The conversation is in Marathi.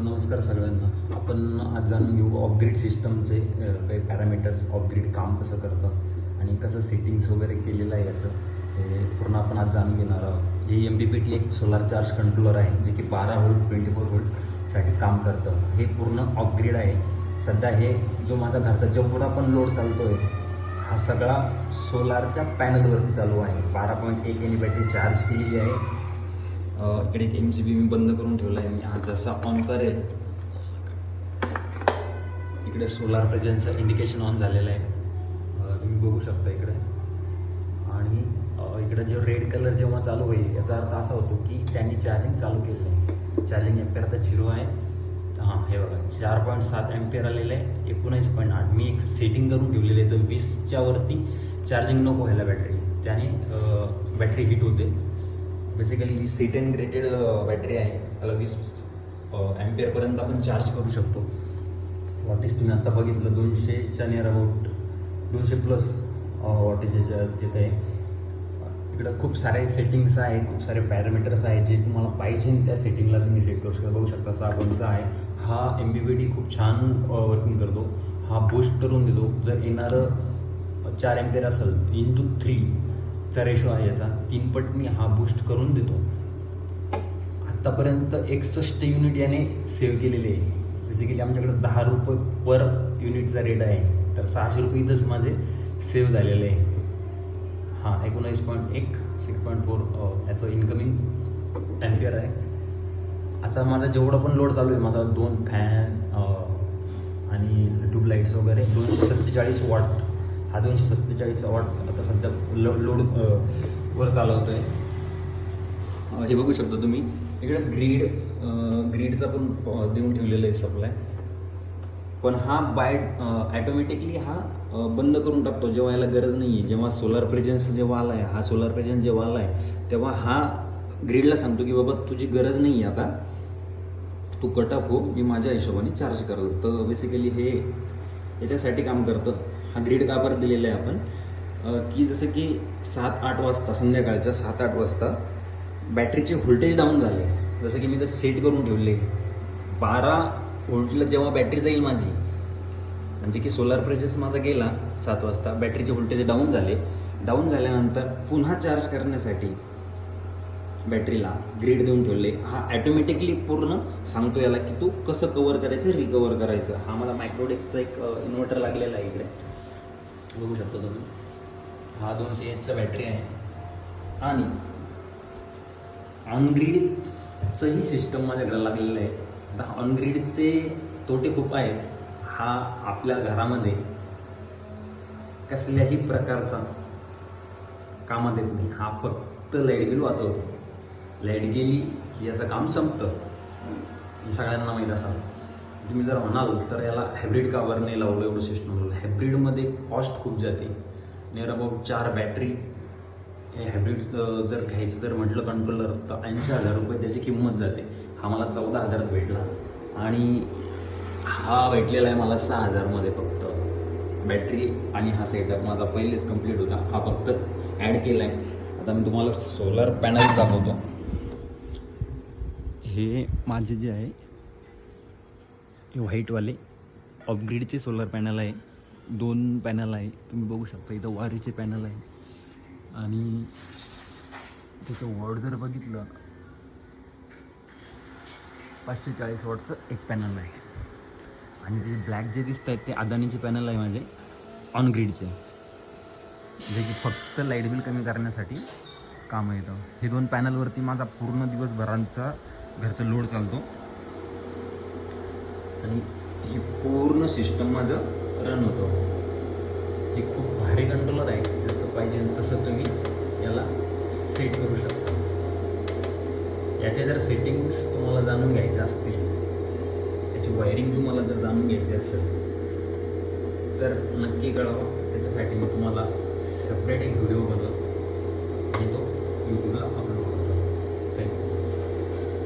नमस्कार सगळ्यांना. आपण आज जाणून घेऊ ऑफग्रिड सिस्टमचे काही पॅरामीटर्स, ऑफग्रिड काम कसं करतं आणि कसं सेटिंग्स वगैरे केलेलं आहे याचं हे पूर्ण आपण आज जाणून घेणार आहोत. हे MPPT एक सोलार चार्ज कंट्रोलर आहे जे की 12 व्होल्ट 24 व्होल्टसाठी काम करतं. हे पूर्ण ऑफग्रिड आहे. सध्या हे जो माझा घरचा जेवढा पण लोड चालतो आहे हा सगळा सोलारच्या पॅनलवरती चालू आहे. 12.1 यांनी बॅटरी चार्ज केलेली आहे. इकडे एक MCB मी बंद करून ठेवला आहे. मी हा जसा ऑन करेल इकडे सोलार प्रेझेन्सचं इंडिकेशन ऑन झालेलं आहे, तुम्ही बघू शकता इकडे. आणि इकडे जो रेड कलर जेव्हा चालू होईल याचा अर्थ असा होतो की त्यांनी चार्जिंग चालू केलेलं आहे. चार्जिंग एम्पेअर आता 0 आहे. हां, हे बघा 4.7 एम्पेअर आलेलं आहे. 19.8 मी एक सेटिंग करून ठेवलेली आहे. जर 20च्या वरती चार्जिंग नको व्हायला बॅटरी, त्याने बॅटरी हीट होते. बेसिकली ही सीट अँड ग्रेटेड बॅटरी आहे. त्याला 20 एम्पेअरपर्यंत आपण चार्ज करू शकतो. वॉटेज तुम्ही आता बघितलं 200च्या नियर अबाउट 200+ वॉटेजच्या येत आहे. इकडं खूप सारे सेटिंग्स आहे, खूप सारे पॅरामीटर्स आहे जे तुम्हाला पाहिजे त्या सेटिंगला तुम्ही सेट करू शकता. बघू शकता 6 कोणचा आहे. हा MPPT खूप छान वर्किंग करतो. हा बूस्ट करून देतो. जर येणारं 4 एम्पेअर असेल 3:3 चा रेशो आहे याचा, 3 पटनी हा बूस्ट करून देतो. आत्तापर्यंत 61 युनिट याने सेव्ह केलेले आहे. बेसिकली आमच्याकडे 10 रुपये पर युनिटचा रेट आहे, तर 600 रुपये इथंच माझे सेव्ह झालेले आहे. हां, 19.1 6.4 याचं इन्कमिंग एम्पियर आहे. आता माझा जेवढा पण लोड चालू आहे, माझा 2 फॅन आणि ट्यूबलाईट्स वगैरे 247 वॉट. हा 247 वॉट आता सध्या लोड वर चालवतो आहे. हे बघू शकता तुम्ही. इकडे ग्रीडचा पण देऊन ठेवलेला आहे सप्लाय. पण हा ॲटोमॅटिकली हा बंद करून टाकतो जेव्हा याला गरज नाही आहे. जेव्हा सोलार प्रेझेन्स जेव्हा आला आहे, सोलार प्रेझेन्स जेव्हा आला आहे तेव्हा हा ग्रीडला सांगतो की बाबा तुझी गरज नाही आहे, आता तू कट ऑफ हो, मी माझ्या हिशोबाने चार्ज करतो. तर बेसिकली हे याच्यासाठी काम करतं. हा ग्रीड का बरं दिलेला आहे आपण की जसं की 7-8 वाजता, संध्याकाळच्या 7-8 वाजता बॅटरीचे व्होल्टेज डाऊन झाले. जसं की मी तर सेट करून ठेवले 12 व्होल्टला जेव्हा बॅटरी जाईल माझी, म्हणजे की सोलार प्रेझेन्स माझा गेला 7 वाजता, बॅटरीचे व्होल्टेज डाऊन झाले. डाऊन झाल्यानंतर पुन्हा चार्ज करण्यासाठी बॅटरीला ग्रीड देऊन ठेवले. हा ॲटोमॅटिकली पूर्ण सांगतो याला की तू कसं कव्हर करायचं, रिकवर करायचं. हा मला मायक्रोडेकचा एक इन्व्हर्टर लागलेला आहे. इकडे बघू शकता तुम्ही. हा 200 एचचा बॅटरी आहे. आणि ऑनग्रीडचं ही सिस्टम माझ्याकडे लागलेलं आहे. आता ऑनग्रीडचे तोटे खूप आहेत. हा आपल्या घरामध्ये कसल्याही प्रकारचा कामात येत नाही. हा फक्त लाईट बिल वाचवतो. लाईट गेली की याचं काम संपतं. हे सगळ्यांना माहीत असाल. तुम्ही जर म्हणाल तर याला हायब्रिड का बरं नाही लावलं एवढं सिस्टम. हायब्रिडमध्ये कॉस्ट खूप जाते. Near about 4 battery. हे हायब्रिड जर घ्यायचं जर म्हटलं कंट्रोलर तर 80,000 रुपये त्याची किंमत जाते. हा मला 14,000 भेटला आणि हा भेटलेला आहे मला 6,000मध्ये फक्त बॅटरी. आणि हा सेटअप माझा पहिलेच कंप्लीट होता. हा फक्त ॲड केला आहे. आता मी तुम्हाला सोलार पॅनल दाखवतो. हे माझे जे आहे हे व्हाईटवाले ऑफग्रिडचे सोलर पॅनल आहे. 2 पॅनल आहे, तुम्ही बघू शकता. इथं वारीचे पॅनल आहे आणि त्याचं वॉट जर बघितलं 540 वॉटचं एक पॅनल आहे. आणि जे ब्लॅक जे दिसत आहेत ते अदानीचे पॅनल आहे माझे ऑनग्रिडचे, जे की फक्त लाईट बिल कमी करण्यासाठी काम येतं. हे 2 पॅनलवरती माझा पूर्ण दिवसभरांचा घरचा लोड चालतो आणि हे पूर्ण सिस्टम माझं रन होतं. हे खूप भारी कंट्रोलर आहे. जसं पाहिजे तसं तुम्ही याला सेट करू शकता. याचे जर सेटिंग्स तुम्हाला जाणून घ्यायचे असतील, त्याची वायरिंग तुम्हाला जर जाणून घ्यायची असेल तर नक्की कळवा. त्याच्यासाठी मी तुम्हाला सेपरेट एक व्हिडिओ बनवतो आणि तो यूट्यूबला अपलोड